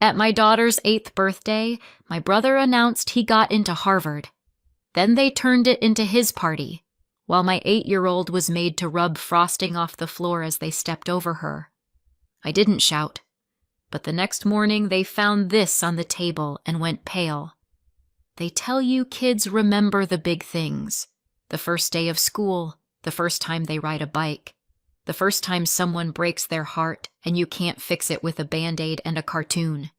At my daughter's 8th birthday, my brother announced he got into Harvard. Then they turned it into his party, while my 8-year-old was made to rub frosting off the floor as they stepped over her. I didn't shout, but the next morning they found this on the table and went pale. They tell you kids remember the big things. The first day of school, the first time they ride a bike, the first time someone breaks their heart and you can't fix it with a Band-Aid and a cartoon.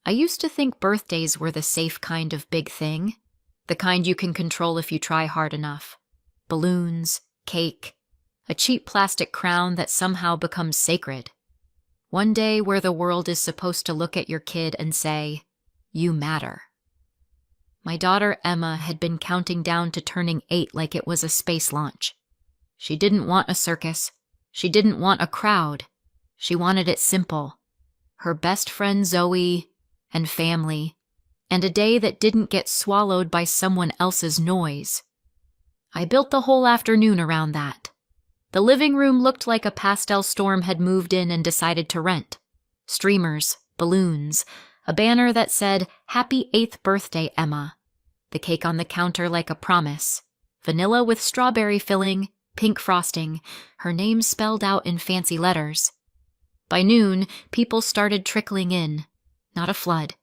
I used to think birthdays were the safe kind of big thing, the kind you can control if you try hard enough. Balloons, cake, a cheap plastic crown that somehow becomes sacred. One day where the world is supposed to look at your kid and say, "You matter." My daughter Emma had been counting down to turning 8 like it was a space launch. She didn't want a circus. She didn't want a crowd. She wanted it simple. Her best friend Zoe, and family, and a day that didn't get swallowed by someone else's noise. I built the whole afternoon around that. The living room looked like a pastel storm had moved in and decided to rent. Streamers, balloons, a banner that said, "Happy 8th birthday, Emma." The cake on the counter like a promise. Vanilla with strawberry filling, pink frosting, her name spelled out in fancy letters. By noon, people started trickling in. Not a flood.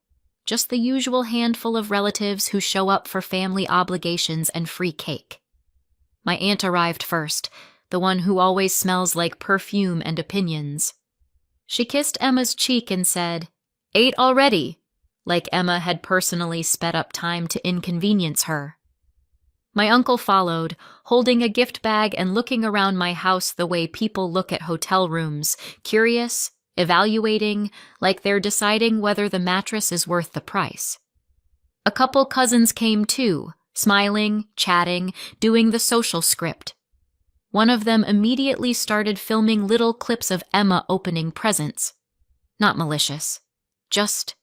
Just the usual handful of relatives who show up for family obligations and free cake. My aunt arrived first, the one who always smells like perfume and opinions. She kissed Emma's cheek and said, "8 already," like Emma had personally sped up time to inconvenience her. My uncle followed, holding a gift bag and looking around my house the way people look at hotel rooms, curious, evaluating, like they're deciding whether the mattress is worth the price. A couple cousins came too, smiling, chatting, doing the social script. One of them immediately started filming little clips of Emma opening presents. Not malicious, just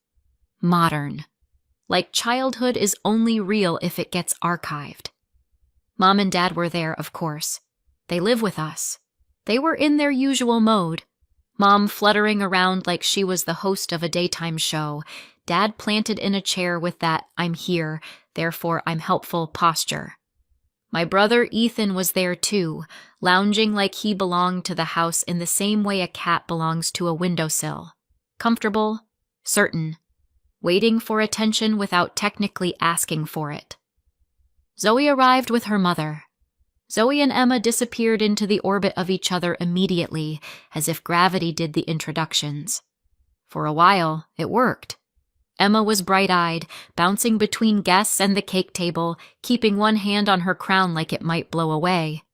modern. Like childhood is only real if it gets archived. Mom and Dad were there, of course. They live with us. They were in their usual mode. Mom fluttering around like she was the host of a daytime show. Dad planted in a chair with that "I'm here, therefore I'm helpful" posture. My brother Ethan was there too, lounging like he belonged to the house in the same way a cat belongs to a windowsill. Comfortable, certain, waiting for attention without technically asking for it. Zoe arrived with her mother. Zoe and Emma disappeared into the orbit of each other immediately, as if gravity did the introductions. For a while, it worked. Emma was bright-eyed, bouncing between guests and the cake table, keeping one hand on her crown like it might blow away.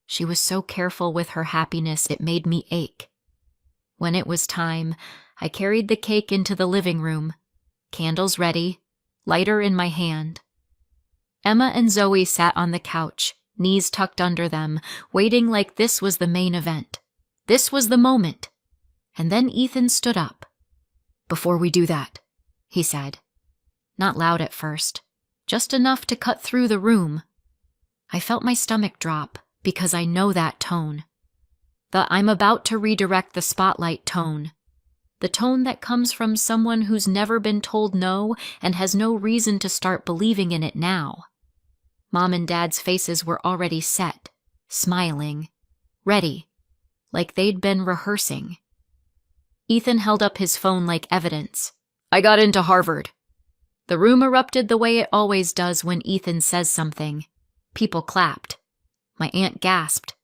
She was so careful with her happiness it made me ache. When it was time, I carried the cake into the living room, candles ready, lighter in my hand. Emma and Zoe sat on the couch, knees tucked under them, waiting like this was the main event. This was the moment. And then Ethan stood up. "Before we do that," he said. Not loud at first, just enough to cut through the room. I felt my stomach drop because I know that tone. The "I'm about to redirect the spotlight" tone. The tone that comes from someone who's never been told no and has no reason to start believing in it now. Mom and Dad's faces were already set, smiling, ready, like they'd been rehearsing. Ethan held up his phone like evidence. "I got into Harvard." The room erupted the way it always does when Ethan says something. People clapped. My aunt gasped.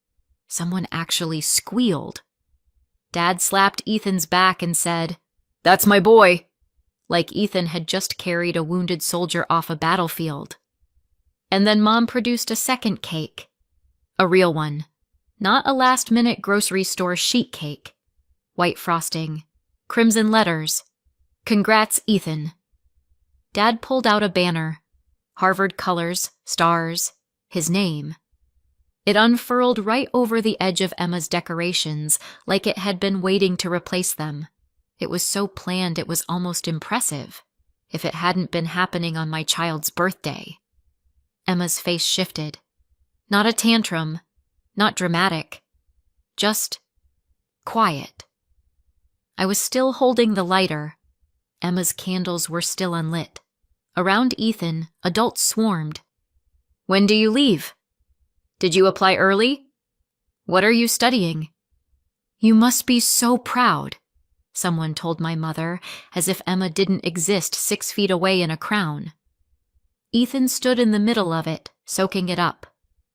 Someone actually squealed. Dad slapped Ethan's back and said, "That's my boy," like Ethan had just carried a wounded soldier off a battlefield. And then Mom produced a second cake. A real one. Not a last-minute grocery store sheet cake. White frosting. Crimson letters. "Congrats, Ethan." Dad pulled out a banner. Harvard colors, stars, his name. It unfurled right over the edge of Emma's decorations, like it had been waiting to replace them. It was so planned it was almost impressive, if it hadn't been happening on my child's birthday. Emma's face shifted. Not a tantrum, not dramatic, just quiet. I was still holding the lighter. Emma's candles were still unlit. Around Ethan, adults swarmed. "When do you leave? Did you apply early? What are you studying?" "You must be so proud," someone told my mother, as if Emma didn't exist 6 feet away in a crown. Ethan stood in the middle of it, soaking it up,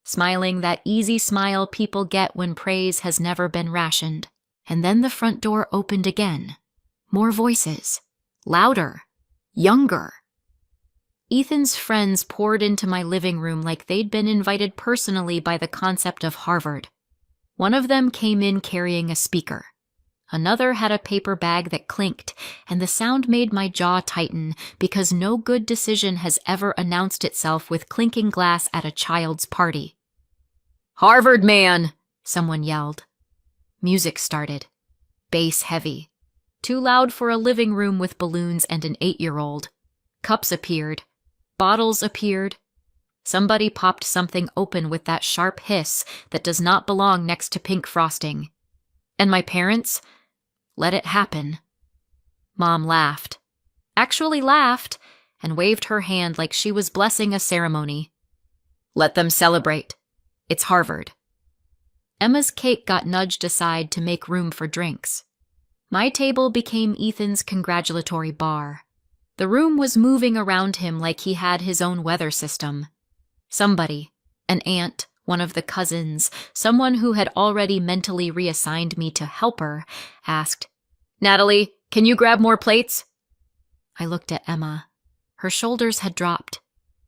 smiling that easy smile people get when praise has never been rationed. And then the front door opened again. More voices. Louder. Younger. Ethan's friends poured into my living room like they'd been invited personally by the concept of Harvard. One of them came in carrying a speaker. Another had a paper bag that clinked, and the sound made my jaw tighten because no good decision has ever announced itself with clinking glass at a child's party. "Harvard man!" someone yelled. Music started. Bass heavy. Too loud for a living room with balloons and an 8-year-old. Cups appeared. Bottles appeared. Somebody popped something open with that sharp hiss that does not belong next to pink frosting. And my parents let it happen. Mom laughed. Actually laughed, and waved her hand like she was blessing a ceremony. "Let them celebrate. It's Harvard." Emma's cake got nudged aside to make room for drinks. My table became Ethan's congratulatory bar. The room was moving around him like he had his own weather system. Somebody, an aunt, one of the cousins, someone who had already mentally reassigned me to helper, asked, "Natalie, can you grab more plates?" I looked at Emma. Her shoulders had dropped.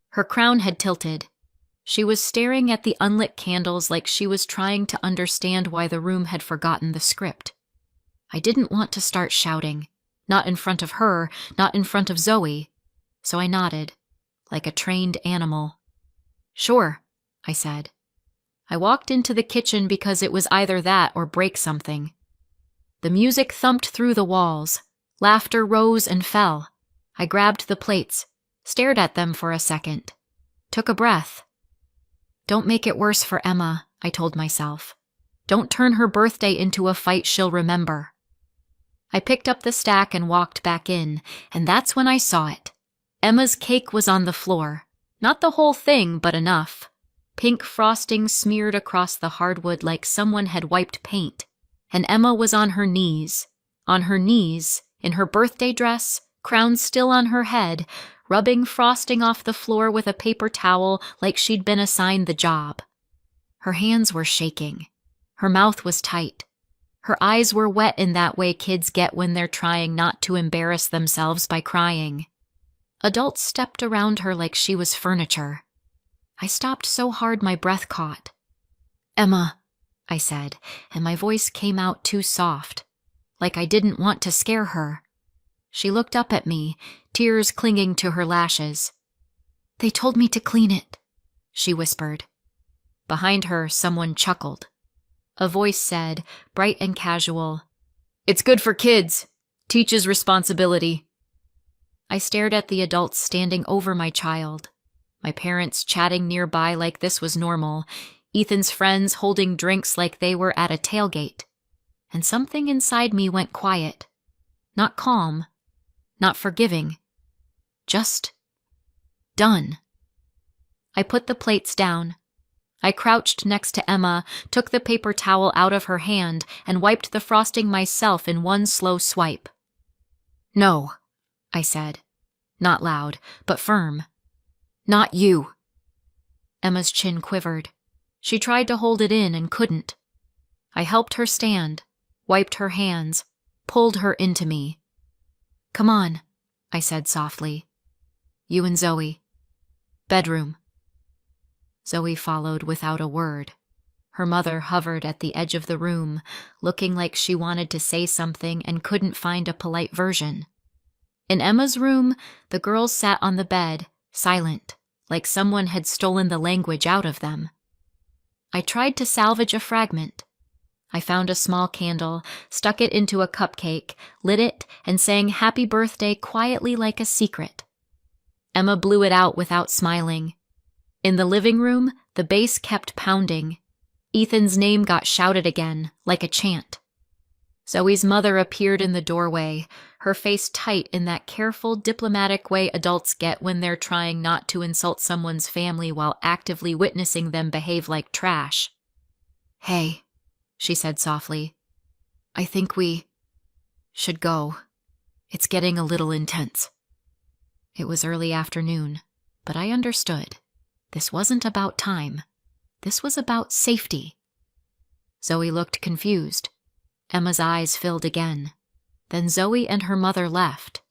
Her crown had tilted. She was staring at the unlit candles like she was trying to understand why the room had forgotten the script. I didn't want to start shouting. Not in front of her, not in front of Zoe. So I nodded, like a trained animal. "Sure," I said. I walked into the kitchen because it was either that or break something. The music thumped through the walls. Laughter rose and fell. I grabbed the plates, stared at them for a second, took a breath. Don't make it worse for Emma, I told myself. Don't turn her birthday into a fight she'll remember. I picked up the stack and walked back in, and that's when I saw it. Emma's cake was on the floor. Not the whole thing, but enough. Pink frosting smeared across the hardwood like someone had wiped paint. And Emma was on her knees, in her birthday dress, crown still on her head, rubbing frosting off the floor with a paper towel like she'd been assigned the job. Her hands were shaking. Her mouth was tight. Her eyes were wet in that way kids get when they're trying not to embarrass themselves by crying. Adults stepped around her like she was furniture. I stopped so hard my breath caught. "Emma," I said, and my voice came out too soft, like I didn't want to scare her. She looked up at me, tears clinging to her lashes. "They told me to clean it," she whispered. Behind her, someone chuckled. A voice said, bright and casual, "It's good for kids. Teaches responsibility." I stared at the adults standing over my child, my parents chatting nearby like this was normal, Ethan's friends holding drinks like they were at a tailgate. And something inside me went quiet. Not calm, not forgiving. Just done. I put the plates down. I crouched next to Emma, took the paper towel out of her hand, and wiped the frosting myself in one slow swipe. "No," I said, not loud, but firm. "Not you." Emma's chin quivered. She tried to hold it in and couldn't. I helped her stand, wiped her hands, pulled her into me. "Come on," I said softly. "You and Zoe. Bedroom." Zoe followed without a word. Her mother hovered at the edge of the room, looking like she wanted to say something and couldn't find a polite version. In Emma's room, the girls sat on the bed, silent, like someone had stolen the language out of them. I tried to salvage a fragment. I found a small candle, stuck it into a cupcake, lit it, and sang happy birthday quietly like a secret. Emma blew it out without smiling. In the living room, the bass kept pounding. Ethan's name got shouted again, like a chant. Zoe's mother appeared in the doorway, her face tight in that careful, diplomatic way adults get when they're trying not to insult someone's family while actively witnessing them behave like trash. "Hey," she said softly, "I think we should go. It's getting a little intense." It was early afternoon, but I understood. This wasn't about time. This was about safety. Zoe looked confused. Emma's eyes filled again. Then Zoe and her mother left.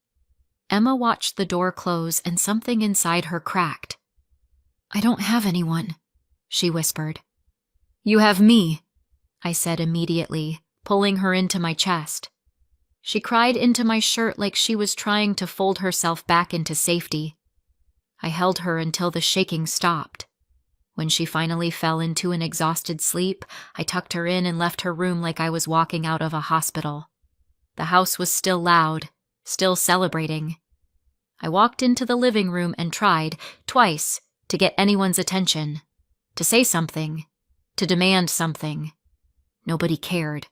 Emma watched the door close and something inside her cracked. "I don't have anyone," she whispered. "You have me," I said immediately, pulling her into my chest. She cried into my shirt like she was trying to fold herself back into safety. I held her until the shaking stopped. When she finally fell into an exhausted sleep, I tucked her in and left her room like I was walking out of a hospital. The house was still loud, still celebrating. I walked into the living room and tried, twice, to get anyone's attention, to say something, to demand something. Nobody cared.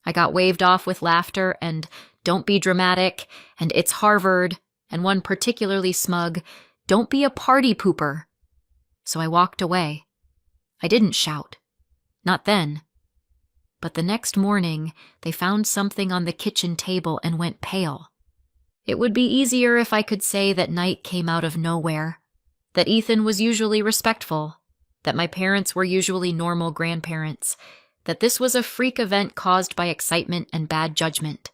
I got waved off with laughter and "Don't be dramatic" and "It's Harvard," and one particularly smug, "Don't be a party pooper." So I walked away. I didn't shout. Not then. But the next morning, they found something on the kitchen table and went pale. It would be easier if I could say that night came out of nowhere, that Ethan was usually respectful, that my parents were usually normal grandparents, that this was a freak event caused by excitement and bad judgment.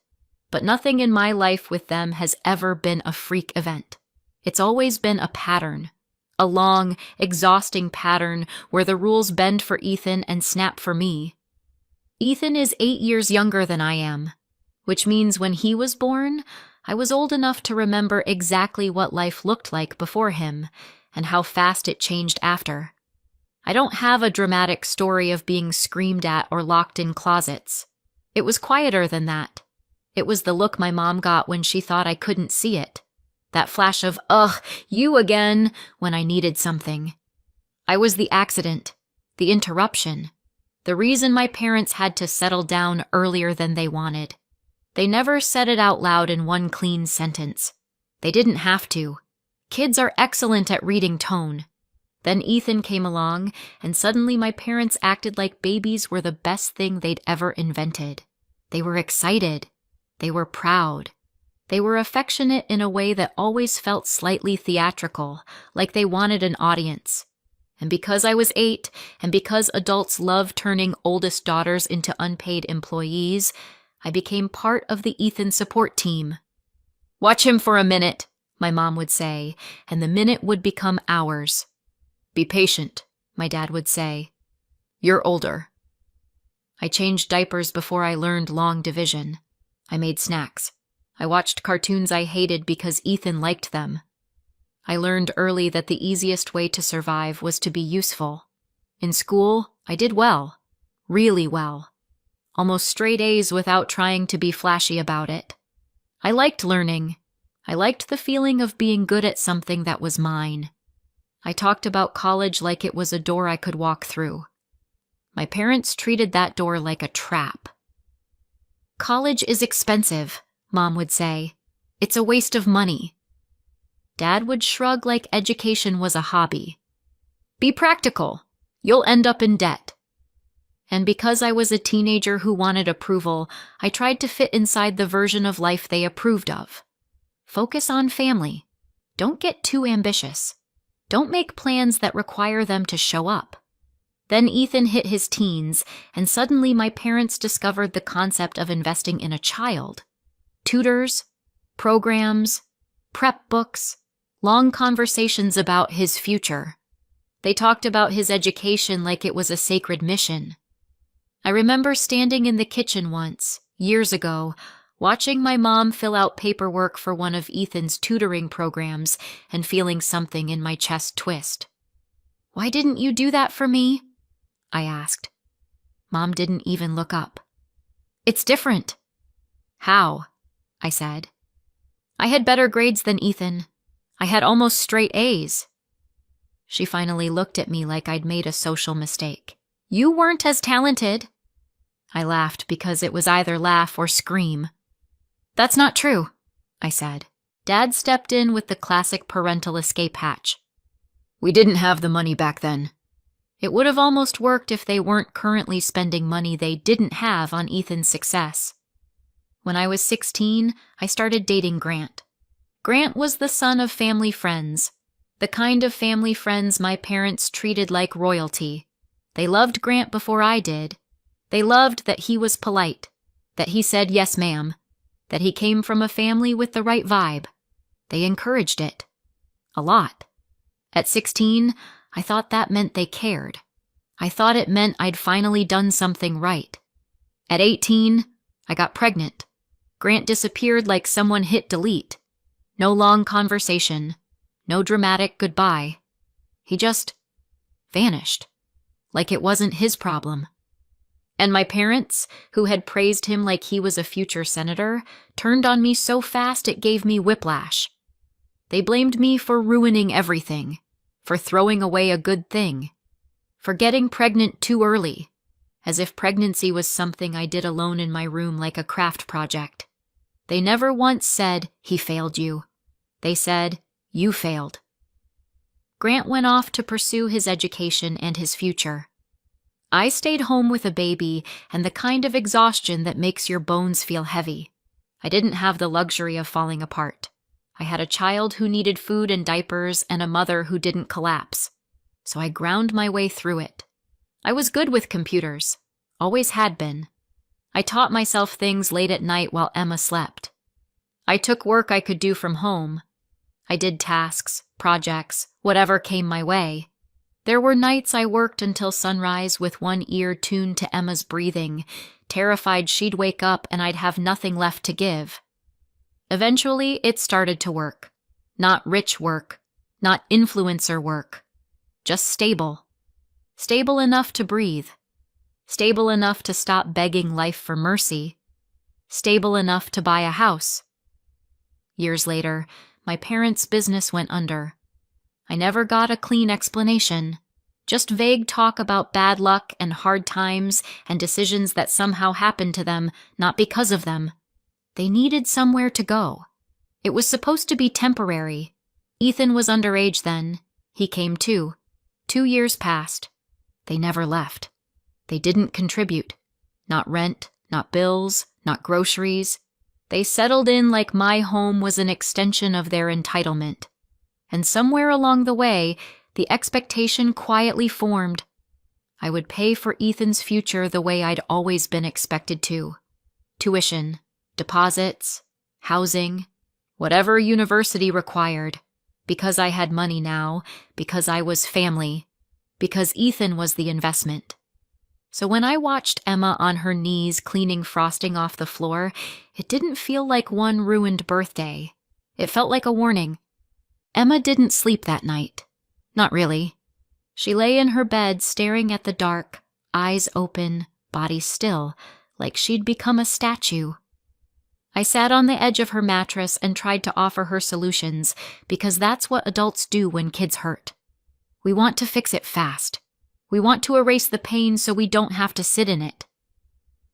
But nothing in my life with them has ever been a freak event. It's always been a pattern, a long, exhausting pattern where the rules bend for Ethan and snap for me. Ethan is 8 years younger than I am, which means when he was born, I was old enough to remember exactly what life looked like before him and how fast it changed after. I don't have a dramatic story of being screamed at or locked in closets. It was quieter than that. It was the look my mom got when she thought I couldn't see it. That flash of, "Ugh, you again," when I needed something. I was the accident, the interruption, the reason my parents had to settle down earlier than they wanted. They never said it out loud in one clean sentence. They didn't have to. Kids are excellent at reading tone. Then Ethan came along, and suddenly my parents acted like babies were the best thing they'd ever invented. They were excited. They were proud. They were affectionate in a way that always felt slightly theatrical, like they wanted an audience. And because I was 8, and because adults love turning oldest daughters into unpaid employees, I became part of the Ethan support team. "Watch him for a minute," my mom would say, and the minute would become hours. "Be patient," my dad would say. "You're older." I changed diapers before I learned long division. I made snacks. I watched cartoons I hated because Ethan liked them. I learned early that the easiest way to survive was to be useful. In school, I did well. Really well. Almost straight A's without trying to be flashy about it. I liked learning. I liked the feeling of being good at something that was mine. I talked about college like it was a door I could walk through. My parents treated that door like a trap. "College is expensive," Mom would say. "It's a waste of money." Dad would shrug like education was a hobby. "Be practical. You'll end up in debt." And because I was a teenager who wanted approval, I tried to fit inside the version of life they approved of. Focus on family. Don't get too ambitious. Don't make plans that require them to show up. Then Ethan hit his teens, and suddenly my parents discovered the concept of investing in a child. Tutors, programs, prep books, long conversations about his future. They talked about his education like it was a sacred mission. I remember standing in the kitchen once, years ago, watching my mom fill out paperwork for one of Ethan's tutoring programs and feeling something in my chest twist. "Why didn't you do that for me?" I asked. Mom didn't even look up. "It's different." "How?" I said. "I had better grades than Ethan. I had almost straight A's." She finally looked at me like I'd made a social mistake. "You weren't as talented." I laughed because it was either laugh or scream. "That's not true," I said. Dad stepped in with the classic parental escape hatch. "We didn't have the money back then." It would have almost worked if they weren't currently spending money they didn't have on Ethan's success. When I was 16, I started dating Grant. Grant was the son of family friends, the kind of family friends my parents treated like royalty. They loved Grant before I did. They loved that he was polite, that he said yes ma'am, that he came from a family with the right vibe. They encouraged it. A lot. At 16, I thought that meant they cared. I thought it meant I'd finally done something right. At 18, I got pregnant. Grant disappeared like someone hit delete. No long conversation. No dramatic goodbye. He just vanished. Like it wasn't his problem. And my parents, who had praised him like he was a future senator, turned on me so fast it gave me whiplash. They blamed me for ruining everything, for throwing away a good thing, for getting pregnant too early, as if pregnancy was something I did alone in my room like a craft project. They never once said, "He failed you." They said, "You failed." Grant went off to pursue his education and his future. I stayed home with a baby and the kind of exhaustion that makes your bones feel heavy. I didn't have the luxury of falling apart. I had a child who needed food and diapers and a mother who didn't collapse. So I ground my way through it. I was good with computers. Always had been. I taught myself things late at night while Emma slept. I took work I could do from home. I did tasks, projects, whatever came my way. There were nights I worked until sunrise with one ear tuned to Emma's breathing, terrified she'd wake up and I'd have nothing left to give. Eventually, it started to work. Not rich work, not influencer work. Just stable. Stable enough to breathe. Stable enough to stop begging life for mercy. Stable enough to buy a house. Years later, my parents' business went under. I never got a clean explanation, just vague talk about bad luck and hard times and decisions that somehow happened to them, not because of them. They needed somewhere to go. It was supposed to be temporary. Ethan was underage then. He came too. 2 years passed. They never left. They didn't contribute. Not rent, not bills, not groceries. They settled in like my home was an extension of their entitlement. And somewhere along the way, the expectation quietly formed. I would pay for Ethan's future the way I'd always been expected to. Tuition, deposits, housing, whatever university required. Because I had money now, because I was family, because Ethan was the investment. So when I watched Emma on her knees cleaning frosting off the floor, it didn't feel like one ruined birthday. It felt like a warning. Emma didn't sleep that night. Not really. She lay in her bed staring at the dark, eyes open, body still, like she'd become a statue. I sat on the edge of her mattress and tried to offer her solutions, because that's what adults do when kids hurt. We want to fix it fast. We want to erase the pain so we don't have to sit in it.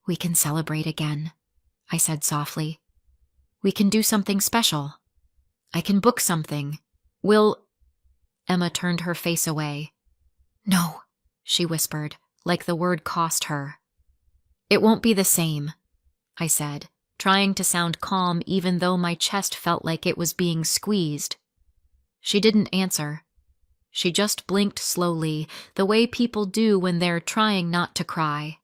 "We can celebrate again," I said softly. "We can do something special. I can book something. Emma turned her face away. "No," she whispered, like the word cost her. "It won't be the same," I said, trying to sound calm even though my chest felt like it was being squeezed. She didn't answer. She just blinked slowly, the way people do when they're trying not to cry.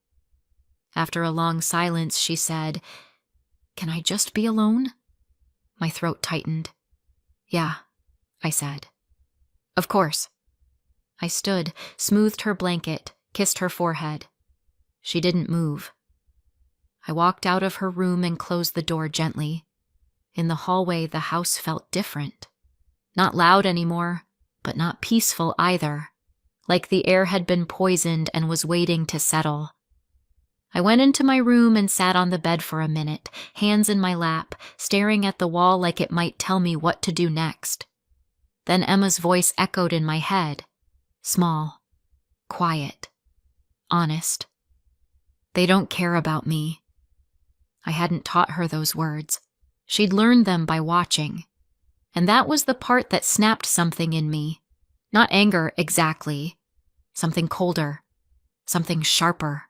After a long silence, she said, "Can I just be alone?" My throat tightened. "Yeah," I said. "Of course." I stood, smoothed her blanket, kissed her forehead. She didn't move. I walked out of her room and closed the door gently. In the hallway, the house felt different. Not loud anymore, but not peaceful either, like the air had been poisoned and was waiting to settle. I went into my room and sat on the bed for a minute, hands in my lap, staring at the wall like it might tell me what to do next. Then Emma's voice echoed in my head, small, quiet, honest. "They don't care about me." I hadn't taught her those words. She'd learned them by watching. And that was the part that snapped something in me. Not anger exactly. Something colder. Something sharper.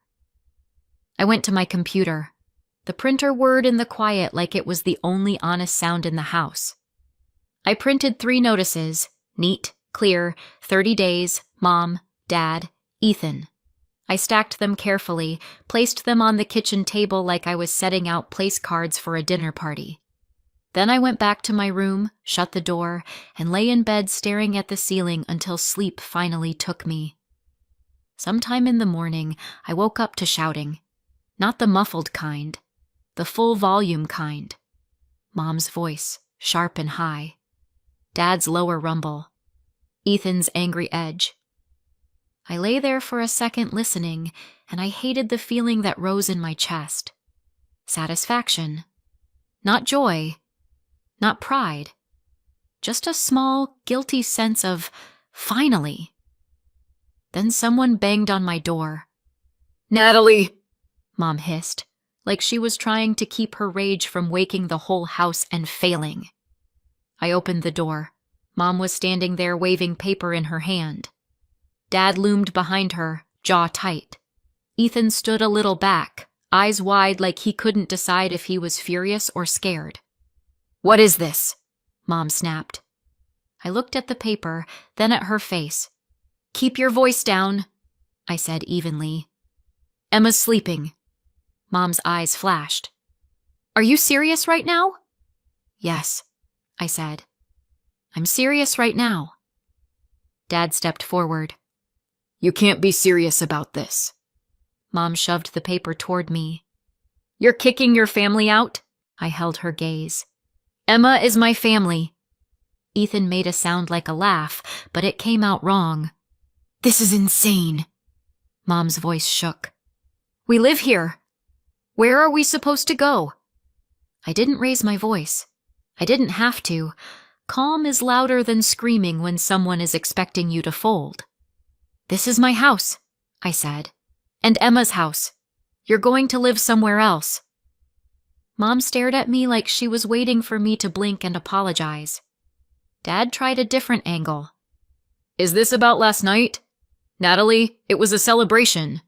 I went to my computer. The printer whirred in the quiet like it was the only honest sound in the house. I printed 3 notices, neat, clear, 30 days, Mom, Dad, Ethan. I stacked them carefully, placed them on the kitchen table like I was setting out place cards for a dinner party. Then I went back to my room, shut the door, and lay in bed staring at the ceiling until sleep finally took me. Sometime in the morning, I woke up to shouting. Not the muffled kind, the full volume kind. Mom's voice, sharp and high. Dad's lower rumble. Ethan's angry edge. I lay there for a second listening, and I hated the feeling that rose in my chest. Satisfaction. Not joy. Not pride. Just a small, guilty sense of, finally. Then someone banged on my door. "Natalie!" Mom hissed, like she was trying to keep her rage from waking the whole house and failing. I opened the door. Mom was standing there waving paper in her hand. Dad loomed behind her, jaw tight. Ethan stood a little back, eyes wide like he couldn't decide if he was furious or scared. "What is this?" Mom snapped. I looked at the paper, then at her face. "Keep your voice down," I said evenly. "Emma's sleeping." Mom's eyes flashed. "Are you serious right now?" "Yes," I said. "I'm serious right now." Dad stepped forward. "You can't be serious about this." Mom shoved the paper toward me. "You're kicking your family out?" I held her gaze. "Emma is my family." Ethan made a sound like a laugh, but it came out wrong. "This is insane." Mom's voice shook. "We live here. Where are we supposed to go?" I didn't raise my voice. I didn't have to. Calm is louder than screaming when someone is expecting you to fold. "This is my house," I said. "And Emma's house. You're going to live somewhere else." Mom stared at me like she was waiting for me to blink and apologize. Dad tried a different angle. "Is this about last night? Natalie, it was a celebration."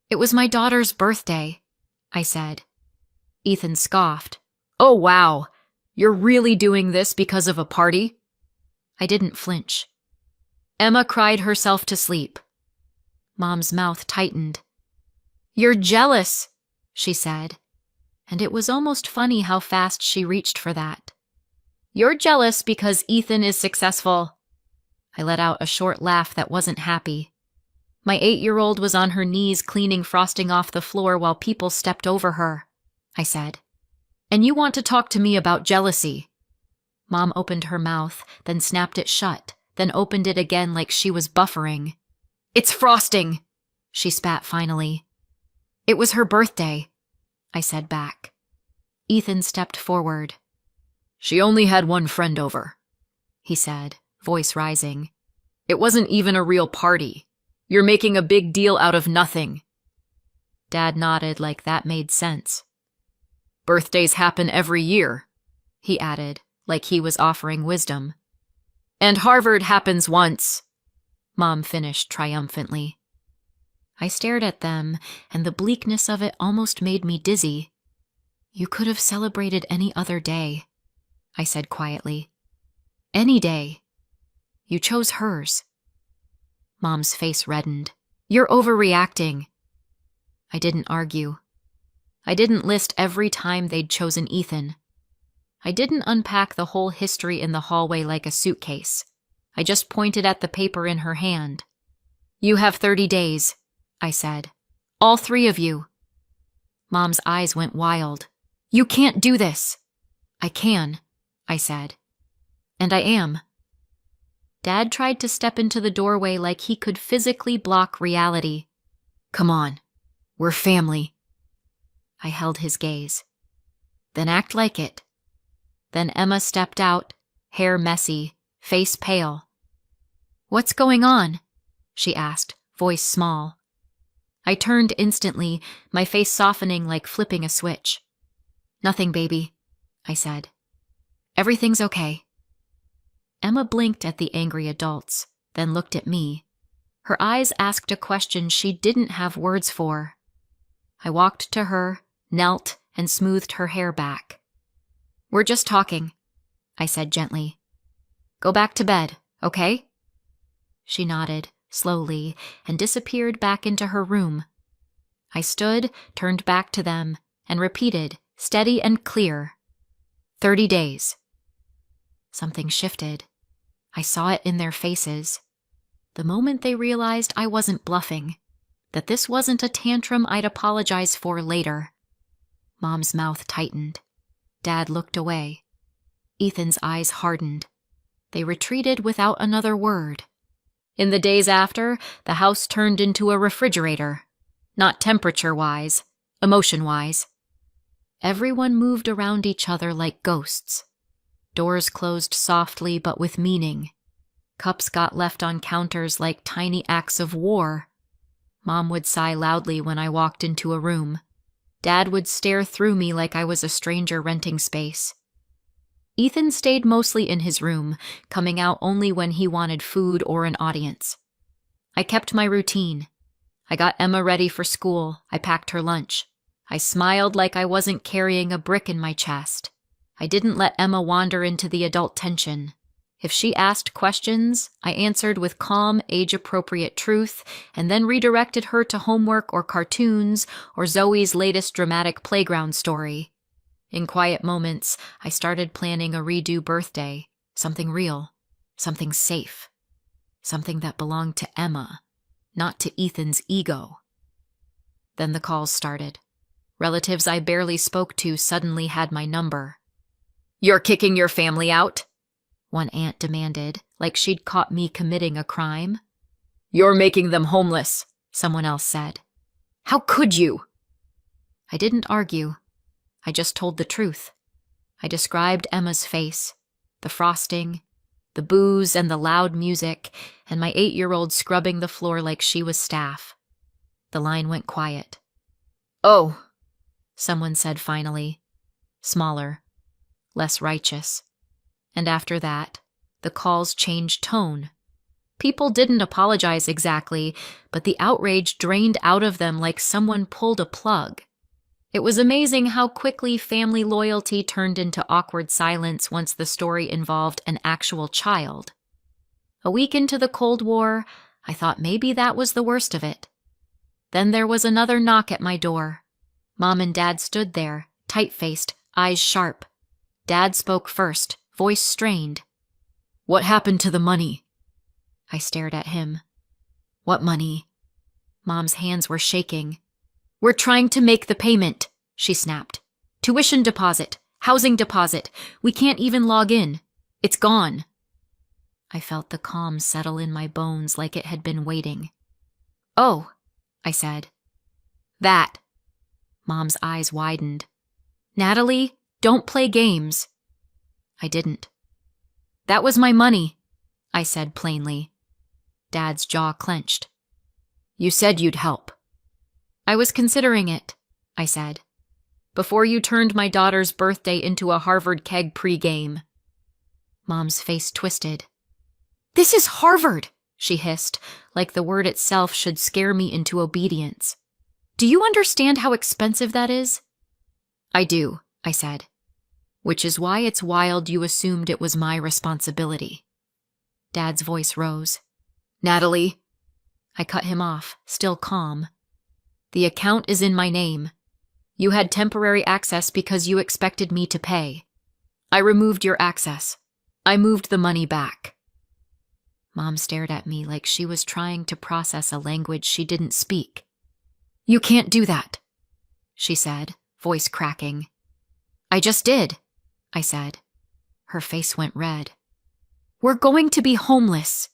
"It was my daughter's birthday," I said. Ethan scoffed. "Oh, wow. You're really doing this because of a party?" I didn't flinch. "Emma cried herself to sleep." Mom's mouth tightened. "You're jealous," she said, and it was almost funny how fast she reached for that. "You're jealous because Ethan is successful." I let out a short laugh that wasn't happy. My 8-year-old was on her knees cleaning frosting off the floor while people stepped over her, I said. "And you want to talk to me about jealousy?" Mom opened her mouth, then snapped it shut, then opened it again like she was buffering. "It's frosting," she spat finally. "It was her birthday," I said back. Ethan stepped forward. "She only had one friend over," he said, voice rising. "It wasn't even a real party. You're making a big deal out of nothing." Dad nodded like that made sense. "Birthdays happen every year," he added, like he was offering wisdom. "And Harvard happens once," Mom finished triumphantly. I stared at them, and the bleakness of it almost made me dizzy. "You could have celebrated any other day," I said quietly. "Any day. You chose hers." Mom's face reddened. "You're overreacting." I didn't argue. I didn't list every time they'd chosen Ethan. I didn't unpack the whole history in the hallway like a suitcase. I just pointed at the paper in her hand. "You have 30 days, I said. "All 3 of you." Mom's eyes went wild. "You can't do this." "I can," I said. "And I am." Dad tried to step into the doorway like he could physically block reality. "Come on. We're family." I held his gaze. "Then act like it." Then Emma stepped out, hair messy, face pale. "What's going on?" she asked, voice small. I turned instantly, my face softening like flipping a switch. "Nothing, baby," I said. Everything's okay. Emma blinked at the angry adults, then looked at me. Her eyes asked a question she didn't have words for. I walked to her, knelt, and smoothed her hair back. We're just talking, I said gently. Go back to bed, okay? She nodded, slowly, and disappeared back into her room. I stood, turned back to them, and repeated, steady and clear, 30 days. Something shifted. I saw it in their faces. The moment they realized I wasn't bluffing, that this wasn't a tantrum I'd apologize for later. Mom's mouth tightened. Dad looked away. Ethan's eyes hardened. They retreated without another word. In the days after, the house turned into a refrigerator. Not temperature-wise, emotion-wise. Everyone moved around each other like ghosts. Doors closed softly but with meaning. Cups got left on counters like tiny acts of war. Mom would sigh loudly when I walked into a room. Dad would stare through me like I was a stranger renting space. Ethan stayed mostly in his room, coming out only when he wanted food or an audience. I kept my routine. I got Emma ready for school. I packed her lunch. I smiled like I wasn't carrying a brick in my chest. I didn't let Emma wander into the adult tension. If she asked questions, I answered with calm, age-appropriate truth, and then redirected her to homework or cartoons or Zoe's latest dramatic playground story. In quiet moments, I started planning a redo birthday, something real, something safe, something that belonged to Emma, not to Ethan's ego. Then the calls started. Relatives I barely spoke to suddenly had my number. "You're kicking your family out?" one aunt demanded, like she'd caught me committing a crime. "You're making them homeless," someone else said. "How could you?" I didn't argue. I just told the truth. I described Emma's face, the frosting, the booze and the loud music, and my 8-year-old scrubbing the floor like she was staff. The line went quiet. "Oh," someone said finally, smaller, less righteous. And after that, the calls changed tone. People didn't apologize exactly, but the outrage drained out of them like someone pulled a plug. It was amazing how quickly family loyalty turned into awkward silence once the story involved an actual child. A week into the Cold War, I thought maybe that was the worst of it. Then there was another knock at my door. Mom and Dad stood there, tight-faced, eyes sharp. Dad spoke first, voice strained. "What happened to the money?" I stared at him. "What money?" Mom's hands were shaking. "We're trying to make the payment," she snapped. "Tuition deposit, housing deposit. We can't even log in. It's gone." I felt the calm settle in my bones like it had been waiting. "Oh," I said. "That." Mom's eyes widened. "Natalie, don't play games." I didn't. "That was my money," I said plainly. Dad's jaw clenched. "You said you'd help." "I was considering it," I said, "before you turned my daughter's birthday into a Harvard keg pregame." Mom's face twisted. "This is Harvard," she hissed, like the word itself should scare me into obedience. "Do you understand how expensive that is?" "I do," I said. "Which is why it's wild you assumed it was my responsibility." Dad's voice rose. "Natalie." I cut him off, still calm. "The account is in my name. You had temporary access because you expected me to pay. I removed your access. I moved the money back." Mom stared at me like she was trying to process a language she didn't speak. "You can't do that," she said, voice cracking. "I just did," I said. Her face went red. "We're going to be homeless."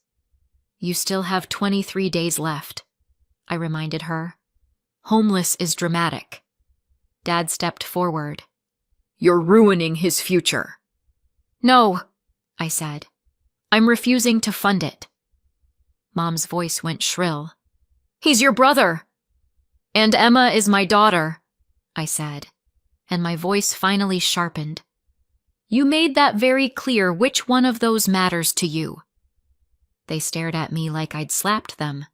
"You still have 23 days left," I reminded her. "Homeless is dramatic." Dad stepped forward. "You're ruining his future." "No," I said. "I'm refusing to fund it." Mom's voice went shrill. "He's your brother." "And Emma is my daughter," I said, and my voice finally sharpened. You made that very clear. Which one of those matters to you?" They stared at me like I'd slapped them.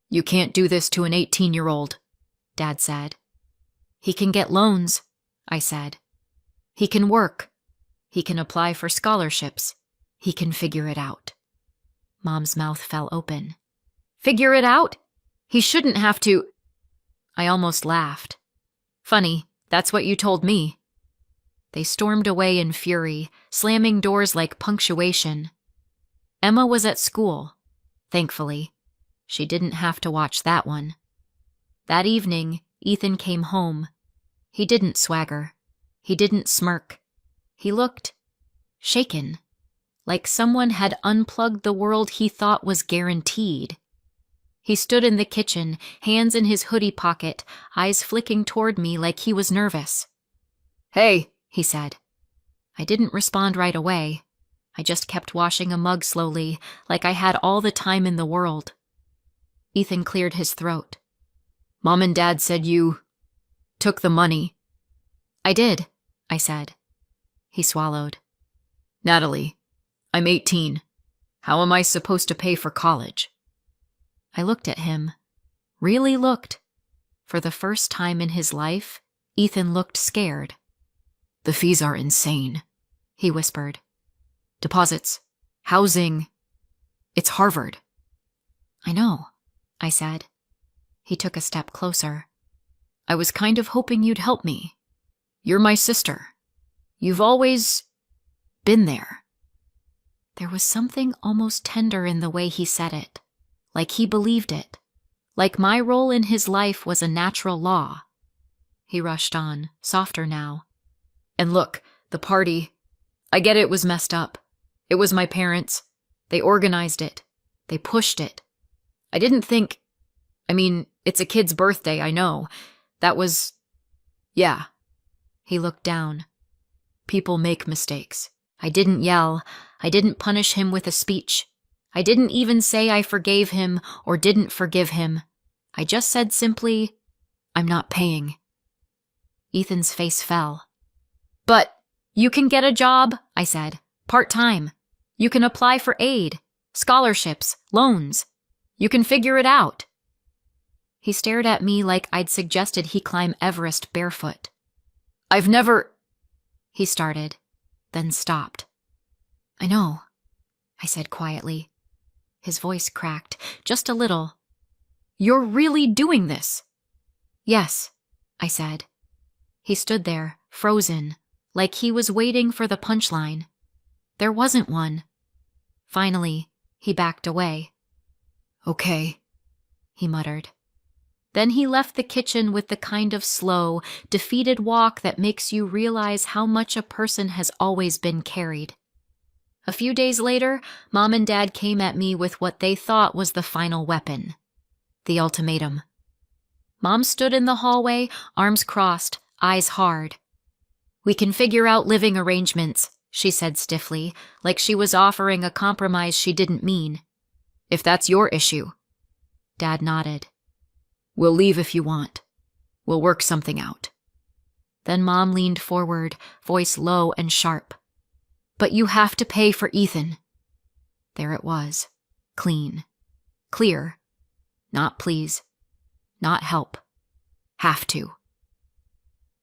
"You can't do this to an 18-year-old, Dad said. "He can get loans," I said. "He can work. He can apply for scholarships. He can figure it out." Mom's mouth fell open. "Figure it out? He shouldn't have to." I almost laughed. "Funny, that's what you told me." They stormed away in fury, slamming doors like punctuation. Emma was at school, thankfully. She didn't have to watch that one. That evening, Ethan came home. He didn't swagger. He didn't smirk. He looked shaken, like someone had unplugged the world he thought was guaranteed. He stood in the kitchen, hands in his hoodie pocket, eyes flicking toward me like he was nervous. "Hey," he said. I didn't respond right away. I just kept washing a mug slowly, like I had all the time in the world. Ethan cleared his throat. "Mom and Dad said you took the money." "I did," I said. He swallowed. "Natalie, I'm 18. How am I supposed to pay for college?" I looked at him. Really looked. For the first time in his life, Ethan looked scared. "The fees are insane," he whispered. "Deposits, housing. It's Harvard." "I know," I said. He took a step closer. "I was kind of hoping you'd help me. You're my sister. You've always been there." There was something almost tender in the way he said it, like he believed it, like my role in his life was a natural law. He rushed on, softer now. "And look, the party. I get it was messed up. It was my parents. They organized it. They pushed it. I didn't think... it's a kid's birthday, I know. That was... yeah." He looked down. "People make mistakes. I didn't yell. I didn't punish him with a speech. I didn't even say I forgave him or didn't forgive him. I just said simply, 'I'm not paying.'" Ethan's face fell. "But you can get a job," I said. "Part-time. You can apply for aid, scholarships, loans. You can figure it out." He stared at me like I'd suggested he climb Everest barefoot. "I've never..." he started, then stopped. "I know," I said quietly. His voice cracked, just a little. "You're really doing this?" "Yes," I said. He stood there, frozen, like he was waiting for the punchline. There wasn't one. Finally, he backed away. "Okay," he muttered. Then he left the kitchen with the kind of slow, defeated walk that makes you realize how much a person has always been carried. A few days later, Mom and Dad came at me with what they thought was the final weapon, the ultimatum. Mom stood in the hallway, arms crossed, eyes hard. "We can figure out living arrangements," she said stiffly, like she was offering a compromise she didn't mean. "If that's your issue." Dad nodded. "We'll leave if you want. We'll work something out." Then Mom leaned forward, voice low and sharp. "But you have to pay for Ethan." There it was. Clean. Clear. Not please. Not help. Have to.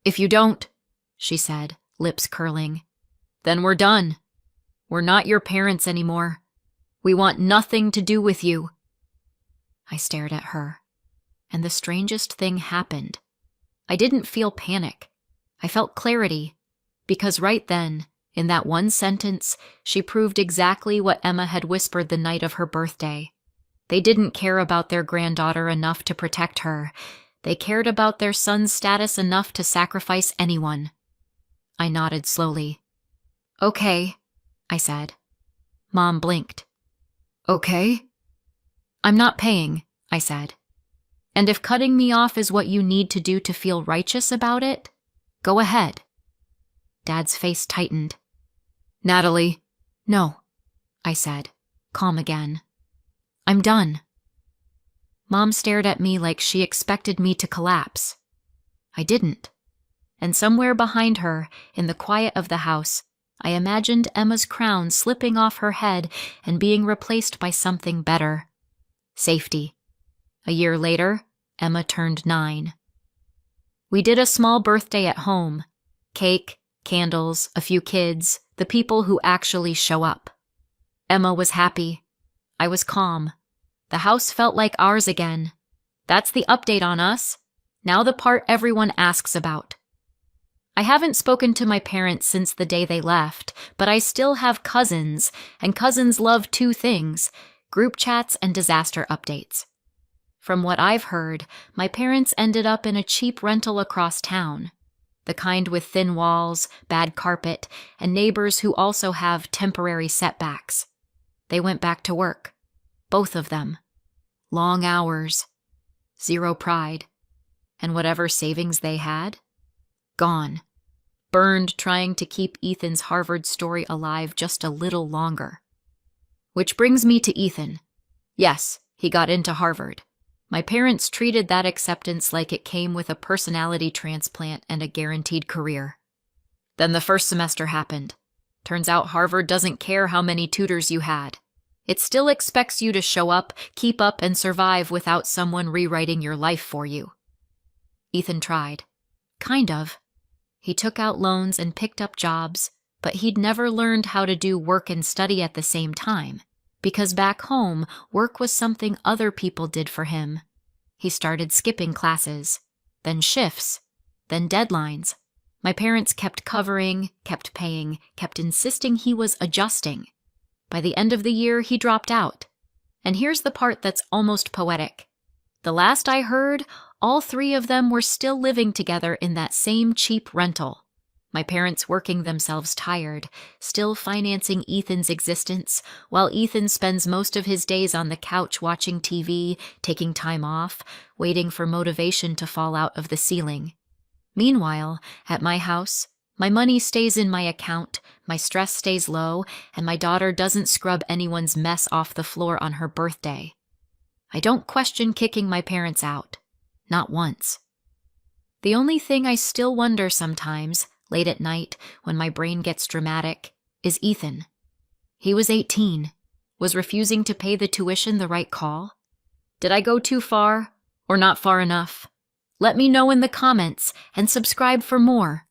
"If you don't," she said, lips curling, "then we're done. We're not your parents anymore. We want nothing to do with you." I stared at her, and the strangest thing happened. I didn't feel panic. I felt clarity, because right then, in that one sentence, she proved exactly what Emma had whispered the night of her birthday. They didn't care about their granddaughter enough to protect her. They cared about their son's status enough to sacrifice anyone. I nodded slowly. "Okay," I said. Mom blinked. "Okay?" "I'm not paying," I said. "And if cutting me off is what you need to do to feel righteous about it, go ahead." Dad's face tightened. "Natalie." "No," I said, calm again. "I'm done." Mom stared at me like she expected me to collapse. I didn't. And somewhere behind her, in the quiet of the house, I imagined Emma's crown slipping off her head and being replaced by something better. Safety. A year later, Emma turned 9. We did a small birthday at home. Cake, candles, a few kids, the people who actually show up. Emma was happy. I was calm. The house felt like ours again. That's the update on us. Now the part everyone asks about. I haven't spoken to my parents since the day they left, but I still have cousins, and cousins love 2 things: group chats and disaster updates. From what I've heard, my parents ended up in a cheap rental across town. The kind with thin walls, bad carpet, and neighbors who also have temporary setbacks. They went back to work. Both of them. Long hours. Zero pride. And whatever savings they had? Gone. Burned trying to keep Ethan's Harvard story alive just a little longer. Which brings me to Ethan. Yes, he got into Harvard. My parents treated that acceptance like it came with a personality transplant and a guaranteed career. Then the first semester happened. Turns out Harvard doesn't care how many tutors you had. It still expects you to show up, keep up, and survive without someone rewriting your life for you. Ethan tried. Kind of. He took out loans and picked up jobs, but he'd never learned how to do work and study at the same time, because back home, work was something other people did for him. He started skipping classes, then shifts, then deadlines. My parents kept covering, kept paying, kept insisting he was adjusting. By the end of the year, he dropped out. And here's the part that's almost poetic. The last I heard, all 3 of them were still living together in that same cheap rental. My parents working themselves tired, still financing Ethan's existence, while Ethan spends most of his days on the couch watching TV, taking time off, waiting for motivation to fall out of the ceiling. Meanwhile, at my house, my money stays in my account, my stress stays low, and my daughter doesn't scrub anyone's mess off the floor on her birthday. I don't question kicking my parents out. Not once. The only thing I still wonder sometimes, late at night, when my brain gets dramatic, is Ethan. He was 18. Was refusing to pay the tuition the right call? Did I go too far, or not far enough? Let me know in the comments, and subscribe for more.